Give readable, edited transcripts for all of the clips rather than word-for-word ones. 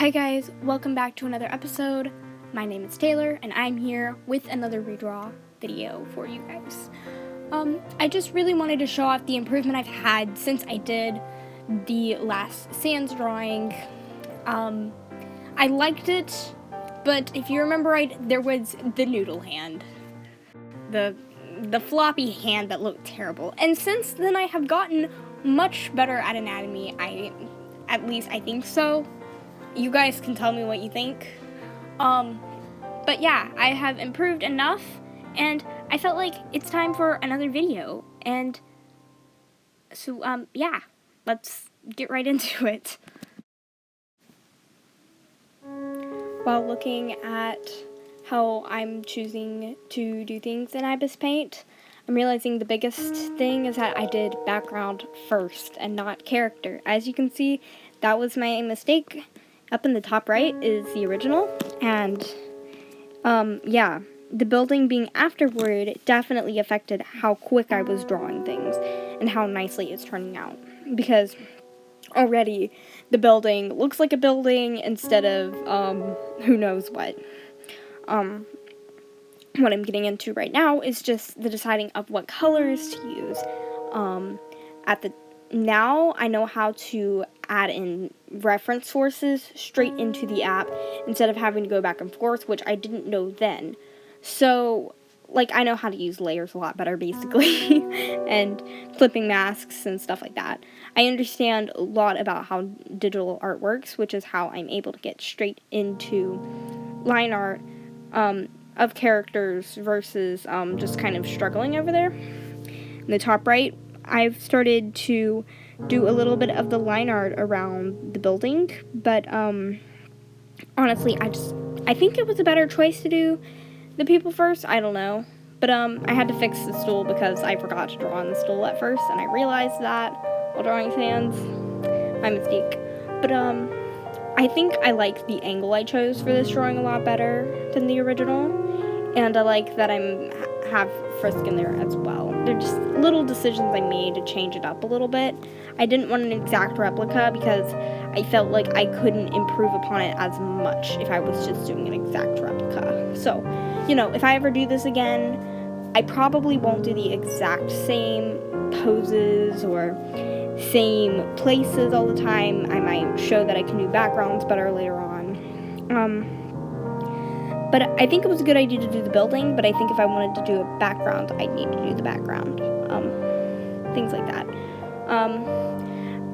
Hi guys, welcome back to another episode. My name is Taylor and I'm here with another redraw video for you guys. I just really wanted to show off the improvement I've had since I did the last Sans drawing. I liked it, but if you remember right, there was the noodle hand. The floppy hand that looked terrible. And since then I have gotten much better at anatomy. At least I think so. You guys can tell me what you think. But yeah, I have improved enough, and I felt like it's time for another video. And so, yeah, let's get right into it. While looking at how I'm choosing to do things in ibisPaint, I'm realizing the biggest thing is that I did background first and not character. As you can see, that was my mistake. Up in the top right is the original, and yeah, the building being afterward definitely affected how quick I was drawing things and how nicely it's turning out, because already the building looks like a building instead of who knows what. What I'm getting into right now is just the deciding of what colors to use. Now I know how to add in reference sources straight into the app instead of having to go back and forth, which I didn't know then. So, like, I know how to use layers a lot better, basically, and flipping masks and stuff like that. I understand a lot about how digital art works, which is how I'm able to get straight into line art of characters versus just kind of struggling over there. In the top right, I've started to do a little bit of the line art around the building, but honestly, I think it was a better choice to do the people first. I don't know, but I had to fix the stool because I forgot to draw on the stool at first, and I realized that while drawing Sans. My mistake. But I think I like the angle I chose for this drawing a lot better than the original, and I like that have Frisk in there as well. They're just little decisions I made to change it up a little bit. I didn't want an exact replica because I felt like I couldn't improve upon it as much if I was just doing an exact replica. So, if I ever do this again, I probably won't do the exact same poses or same places all the time. I might show that I can do backgrounds better later on. But I think it was a good idea to do the building, but I think if I wanted to do a background, I'd need to do the background. Things like that.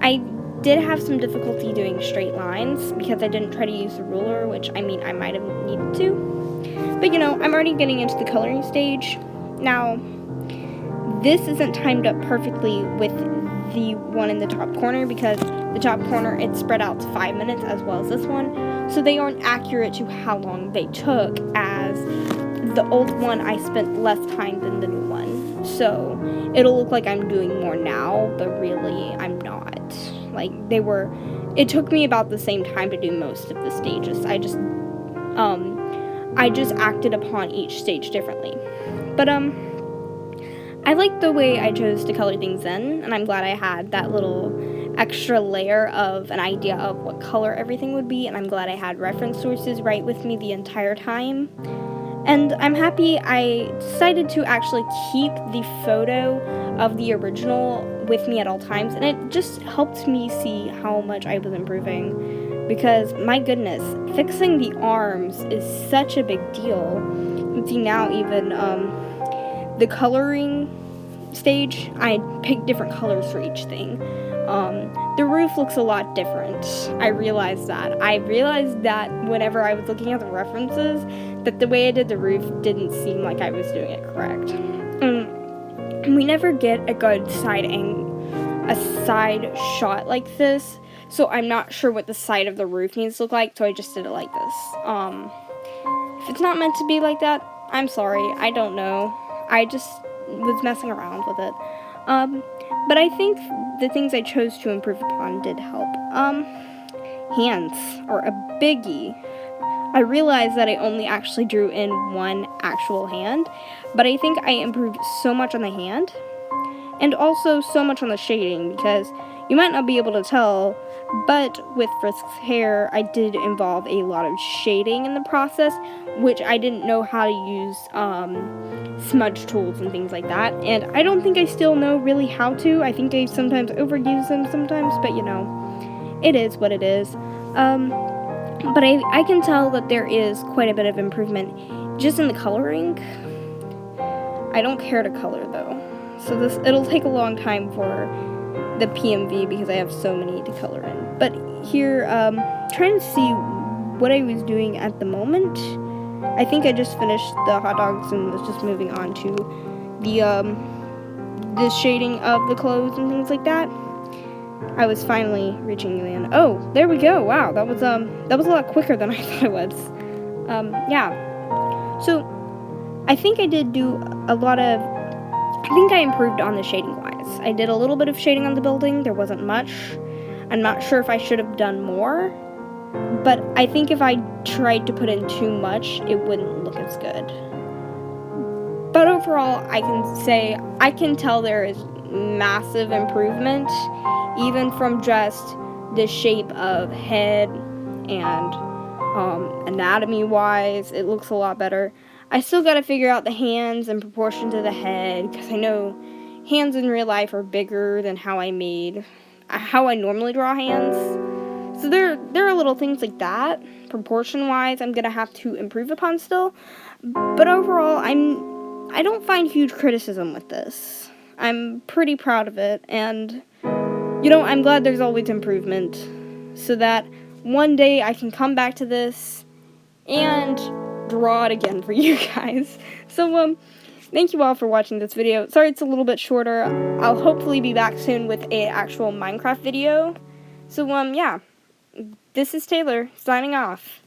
I did have some difficulty doing straight lines because I didn't try to use the ruler, which, I might have needed to. But, I'm already getting into the coloring stage. Now, this isn't timed up perfectly with the one in the top corner because the top corner, it's spread out to 5 minutes as well as this one. So they aren't accurate to how long they took, as the old one I spent less time than the new one. So it'll look like I'm doing more now, but really I'm not. Like, it took me about the same time to do most of the stages. I just acted upon each stage differently. But I like the way I chose to color things in, and I'm glad I had that little extra layer of an idea of what color everything would be, and I'm glad I had reference sources right with me the entire time. And I'm happy I decided to actually keep the photo of the original with me at all times, and it just helped me see how much I was improving, because my goodness, fixing the arms is such a big deal. You can see now even the coloring stage, I picked different colors for each thing. The roof looks a lot different. I realized that whenever I was looking at the references, that the way I did the roof didn't seem like I was doing it correct. We never get a good side shot like this, so I'm not sure what the side of the roof needs to look like, so I just did it like this. If it's not meant to be like that, I'm sorry, I don't know. I just was messing around with it. But I think the things I chose to improve upon did help. Hands are a biggie. I realized that I only actually drew in one actual hand, but I think I improved so much on the hand, and also so much on the shading, because, You might not be able to tell, but with Frisk's hair, I did involve a lot of shading in the process, which I didn't know how to use smudge tools and things like that, and I don't think I still know really how to. I think I sometimes overuse them sometimes, but you know, it is what it is. But I can tell that there is quite a bit of improvement just in the coloring. I don't care to color though, so it'll take a long time for the PMV because I have so many to color in. But here, trying to see what I was doing at the moment. I think I just finished the hot dogs and was just moving on to the shading of the clothes and things like that. I was finally reaching the end. Oh, there we go. Wow, that was a lot quicker than I thought it was. Yeah. So I think I did do a lot of. I think I improved on the shading wise. I did a little bit of shading on the building. There wasn't much. I'm not sure if I should have done more, but I think if I tried to put in too much, it wouldn't look as good. But overall, I can say I can tell there is massive improvement, even from just the shape of head and anatomy-wise. It looks a lot better. I still gotta figure out the hands in proportion to the head, because I know hands in real life are bigger than how I normally draw hands. So there are little things like that, proportion-wise, I'm gonna have to improve upon still. But overall, I don't find huge criticism with this. I'm pretty proud of it, and you know, I'm glad there's always improvement, so that one day I can come back to this and draw it again for you guys. So, thank you all for watching this video. Sorry it's a little bit shorter. I'll hopefully be back soon with an actual Minecraft video. So, yeah. This is Taylor, signing off.